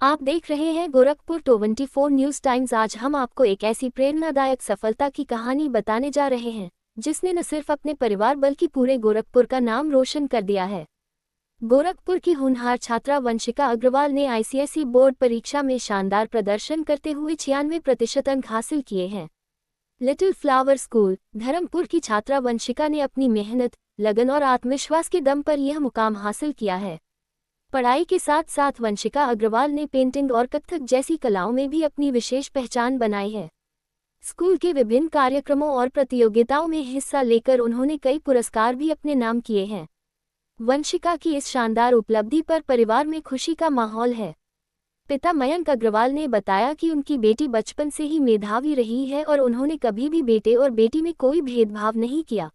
आप देख रहे हैं गोरखपुर 24 न्यूज टाइम्स। आज हम आपको एक ऐसी प्रेरणादायक सफलता की कहानी बताने जा रहे हैं जिसने न सिर्फ अपने परिवार बल्कि पूरे गोरखपुर का नाम रोशन कर दिया है। गोरखपुर की होनहार छात्रा वंशिका अग्रवाल ने आईसीएसई बोर्ड परीक्षा में शानदार प्रदर्शन करते हुए 96% अंक हासिल किए हैं। लिटिल फ्लावर स्कूल धर्मपुर की छात्रा वंशिका ने अपनी मेहनत, लगन और आत्मविश्वास के दम पर यह मुकाम हासिल किया है। पढ़ाई के साथ साथ वंशिका अग्रवाल ने पेंटिंग और कथक जैसी कलाओं में भी अपनी विशेष पहचान बनाई है। स्कूल के विभिन्न कार्यक्रमों और प्रतियोगिताओं में हिस्सा लेकर उन्होंने कई पुरस्कार भी अपने नाम किए हैं। वंशिका की इस शानदार उपलब्धि पर परिवार में खुशी का माहौल है। पिता मयंक अग्रवाल ने बताया कि उनकी बेटी बचपन से ही मेधावी रही है और उन्होंने कभी भी बेटे और बेटी में कोई भेदभाव नहीं किया।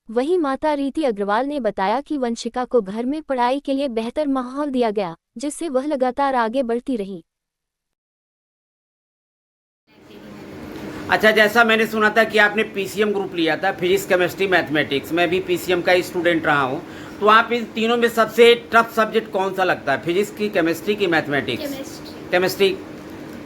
वहीं माता रीति अग्रवाल ने बताया कि वंशिका को घर में पढ़ाई के लिए बेहतर माहौल दिया गया, जिससे वह लगातार आगे बढ़ती रही। अच्छा, जैसा मैंने सुना था कि आपने पीसीएम ग्रुप लिया था, फिजिक्स केमिस्ट्री मैथमेटिक्स। मैं भी पीसीएम का स्टूडेंट रहा हूँ। तो आप इन तीनों में सबसे टफ सब्जेक्ट कौन सा लगता है, फिजिक्स की, केमिस्ट्री की, मैथमेटिक्स? केमिस्ट्री।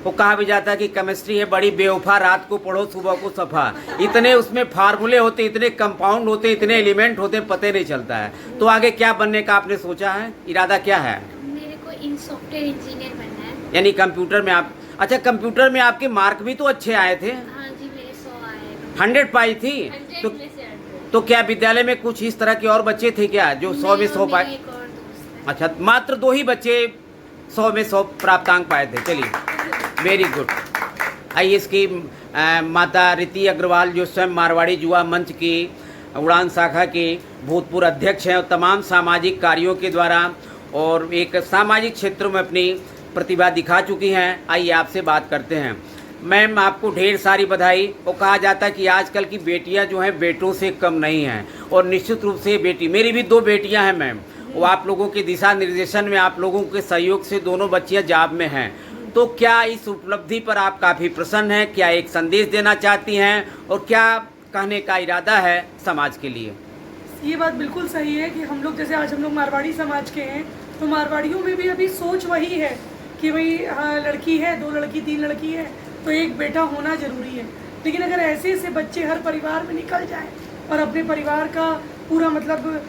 वो कहा भी जाता है कि केमिस्ट्री है बड़ी बेवफा, रात को पढ़ो सुबह को सफा। इतने उसमें फार्मूले होते, इतने कंपाउंड होते, इतने एलिमेंट होते, पते नहीं चलता है। तो आगे क्या बनने का आपने सोचा है, इरादा क्या है? मेरे को सॉफ्टवेयर इंजीनियर बनना है। यानी कंप्यूटर में आप, अच्छा कंप्यूटर में आपके मार्क भी तो अच्छे आए थे। हाँ जी, मेरे 100 आए। 100 पाई थी। 100 में से 100। तो क्या विद्यालय में कुछ इस तरह के और बच्चे थे क्या जो 100 में 100 पाए? एक और दोस्त है। अच्छा, मात्र 2 ही बच्चे 100 में 100 प्राप्तांक पाए थे। चलिए, वेरी गुड। आइए, इसकी माता रीति अग्रवाल जो स्वयं मारवाड़ी युवा मंच की उड़ान शाखा के भूतपूर्व अध्यक्ष हैं और तमाम सामाजिक कार्यों के द्वारा और एक सामाजिक क्षेत्रों में अपनी प्रतिभा दिखा चुकी हैं। आइए आपसे बात करते हैं। मैम, आपको ढेर सारी बधाई। और कहा जाता है कि आजकल की बेटियां जो हैं बेटों से कम नहीं हैं, और निश्चित रूप से बेटी, मेरी भी 2 बेटियां हैं मैम, वो आप लोगों के दिशा निर्देशन में, आप लोगों के सहयोग से दोनों बच्चियां जॉब में हैं। तो क्या इस उपलब्धि पर आप काफ़ी प्रसन्न हैं? क्या एक संदेश देना चाहती हैं और क्या कहने का इरादा है समाज के लिए? ये बात बिल्कुल सही है कि हम लोग, जैसे आज हम लोग मारवाड़ी समाज के हैं, तो मारवाड़ियों में भी अभी सोच वही है कि भाई हाँ, लड़की है, 2 लड़की 3 लड़की है तो एक बेटा होना ज़रूरी है। लेकिन अगर ऐसे ऐसे बच्चे हर परिवार में निकल जाएं और अपने परिवार का पूरा मतलब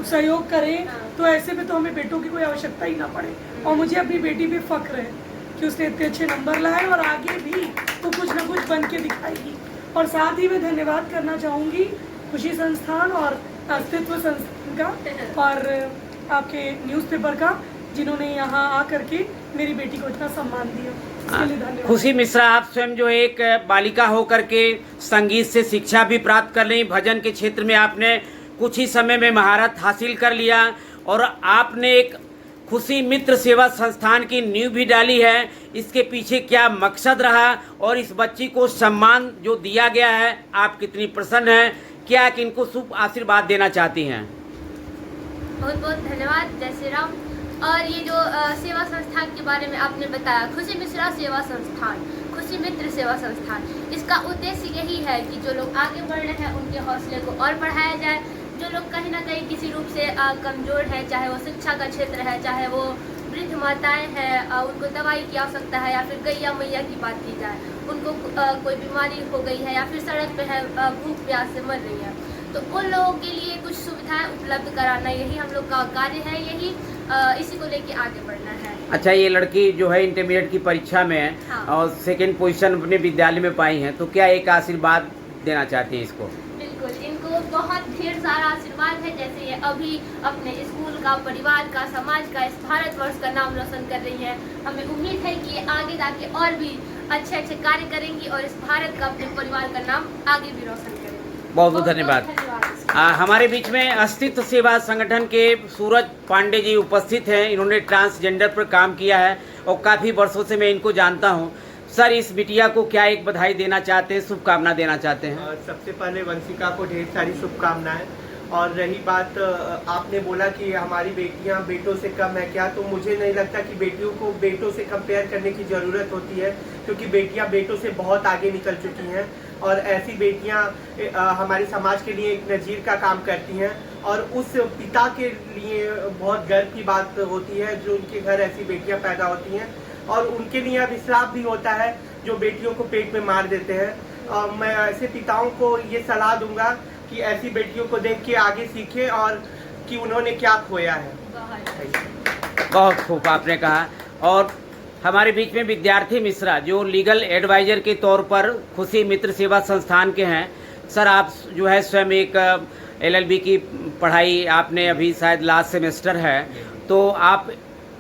सहयोग करें, तो ऐसे में तो हमें बेटों की कोई आवश्यकता ही ना पड़े। और मुझे अपनी बेटी पे फख्र है कि उसने इतने अच्छे नंबर लाए और आगे भी तो कुछ ना कुछ बन के दिखाएगी। और साथ ही मैं धन्यवाद करना चाहूँगी खुशी संस्थान और अस्तित्व संस्थान का और आपके न्यूज़पेपर का, जिन्होंने यहाँ आकर के मेरी बेटी को इतना सम्मान दिया। खुशी मिश्रा, आप स्वयं जो एक बालिका होकर के संगीत से शिक्षा भी प्राप्त कर ली, भजन के क्षेत्र में आपने कुछ ही समय में महारत हासिल कर लिया और आपने एक खुशी मित्र सेवा संस्थान की नींव भी डाली है। इसके पीछे क्या मकसद रहा और इस बच्ची को सम्मान जो दिया गया है, आप कितनी प्रसन्न हैं? क्या कि इनको शुभ आशीर्वाद देना चाहती हैं? बहुत बहुत धन्यवाद, जय श्री राम। और ये जो सेवा संस्थान के बारे में आपने बताया, खुशी मिश्रा सेवा संस्थान, खुशी मित्र सेवा संस्थान, इसका उद्देश्य यही है कि जो लोग आगे बढ़ रहे हैं उनके हौसले को और बढ़ाया जाए। जो लोग कहीं ना कहीं किसी रूप से कमज़ोर है, चाहे वो शिक्षा का क्षेत्र है, चाहे वो वृद्ध माताएं हैं, उनको दवाई की आवश्यकता है, या फिर गैया मैया की बात की जाए, उनको कोई बीमारी हो गई है या फिर सड़क पे है, भूख प्यास से मर रही है, तो उन लोगों के लिए कुछ सुविधाएं उपलब्ध कराना, यही हम लोग का कार्य है। यही इसी को लेके आगे बढ़ना है। अच्छा, ये लड़की जो है इंटरमीडिएट की परीक्षा में है। हाँ। और 2nd पोजीशन अपने विद्यालय में पाई है, तो क्या एक आशीर्वाद देना चाहती हैं इसको? बिल्कुल, इनको बहुत ढेर सारा आशीर्वाद है। जैसे ये अभी अपने स्कूल का, परिवार का, समाज का, इस भारतवर्ष का नाम रोशन कर रही है। हमें उम्मीद है कि ये आगे जाके और भी अच्छे अच्छे कार्य करेंगी और इस भारत का, अपने परिवार का नाम आगे भी रोशन करेंगी। बहुत बहुत धन्यवाद। हमारे बीच में अस्तित्व सेवा संगठन के सूरज पांडे जी उपस्थित हैं। इन्होंने ट्रांसजेंडर पर काम किया है और काफ़ी वर्षों से मैं इनको जानता हूं। सर, इस बिटिया को क्या एक बधाई देना चाहते हैं, शुभकामना देना चाहते हैं? सबसे पहले वंशिका को ढेर सारी शुभकामनाएं। और रही बात, आपने बोला कि हमारी बेटियां बेटों से कम है क्या, तो मुझे नहीं लगता कि बेटियों को बेटों से कंपेयर करने की ज़रूरत होती है, क्योंकि बेटियां बेटों से बहुत आगे निकल चुकी हैं और ऐसी बेटियां हमारे समाज के लिए एक नज़ीर का काम करती हैं। और उस पिता के लिए बहुत गर्व की बात होती है जो उनके घर ऐसी बेटियां पैदा होती हैं, और उनके लिए अभिश्राप भी होता है जो बेटियों को पेट में मार देते हैं। मैं ऐसे पिताओं को ये सलाह दूंगा कि ऐसी बेटियों को देख के आगे सीखें और कि उन्होंने क्या खोया है। बहुत खूब आपने कहा। और हमारे बीच में विद्यार्थी मिश्रा जो लीगल एडवाइजर के तौर पर खुशी मित्र सेवा संस्थान के हैं। सर, आप जो है स्वयं एक LLB की पढ़ाई आपने अभी शायद लास्ट सेमेस्टर है, तो आप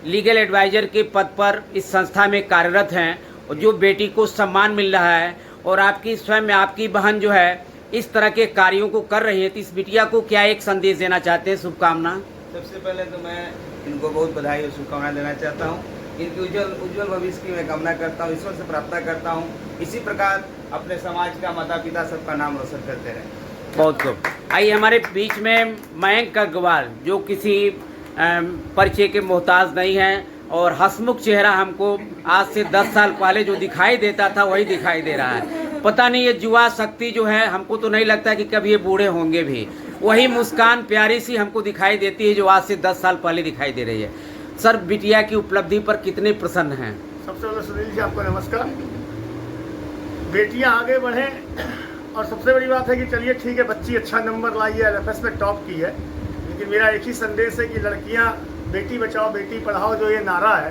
लीगल एडवाइजर के पद पर इस संस्था में कार्यरत हैं और जो बेटी को सम्मान मिल रहा है और आपकी स्वयं आपकी बहन जो है इस तरह के कार्यों को कर रही है, तो इस बिटिया को क्या एक संदेश देना चाहते हैं? शुभकामना। सबसे पहले तो मैं इनको बहुत बधाई और शुभकामनाएं देना चाहता हूँ। इनके उज्जवल भविष्य की मैं कामना करता हूँ, ईश्वर से प्रार्थना करता हूँ इसी प्रकार अपने समाज का, माता पिता सबका नाम रोशन करते रहें। बहुत खूब। आइए हमारे बीच में मयंक अग्रवाल जो किसी परिचय के मोहताज नहीं हैं और हंसमुख चेहरा हमको आज से 10 साल पहले जो दिखाई देता था वही दिखाई दे रहा है। पता नहीं ये युवा शक्ति जो है, हमको तो नहीं लगता कि कभी ये बूढ़े होंगे भी। वही मुस्कान प्यारी सी हमको दिखाई देती है जो आज से 10 साल पहले दिखाई दे रही है। सर, बिटिया की उपलब्धि पर कितने प्रसन्न हैं? सबसे पहले सुनील जी आपको नमस्कार। बेटियां आगे बढ़ें और सबसे बड़ी बात है कि चलिए ठीक है, बच्ची अच्छा नंबर लाई है, LFS में टॉप की है, लेकिन मेरा एक ही संदेश है कि लड़कियां बेटी बचाओ बेटी पढ़ाओ जो ये नारा है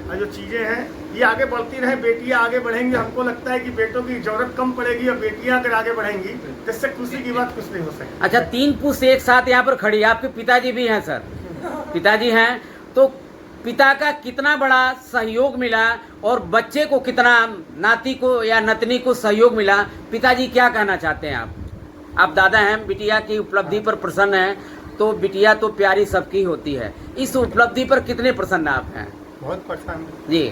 और जो चीज़ें हैं ये आगे बढ़ती रहें। बेटियां आगे बढ़ेंगी, हमको लगता है कि बेटों की जरूरत कम पड़ेगी और बेटियां अगर आगे बढ़ेंगी तो इससे खुशी की बात कुछ नहीं हो सकती। अच्छा, 3 पुरुष एक साथ यहाँ पर खड़ी, आपके पिताजी भी हैं सर? पिताजी हैं, तो पिता का कितना बड़ा सहयोग मिला और बच्चे को कितना, नाती को या नतनी को सहयोग मिला? पिताजी क्या कहना चाहते हैं आप दादा हैं, बिटिया की उपलब्धि पर प्रसन्न हैं, तो बिटिया तो प्यारी सबकी होती है, इस उपलब्धि पर कितने प्रसन्न आप हैं? बहुत प्रसन्न जी।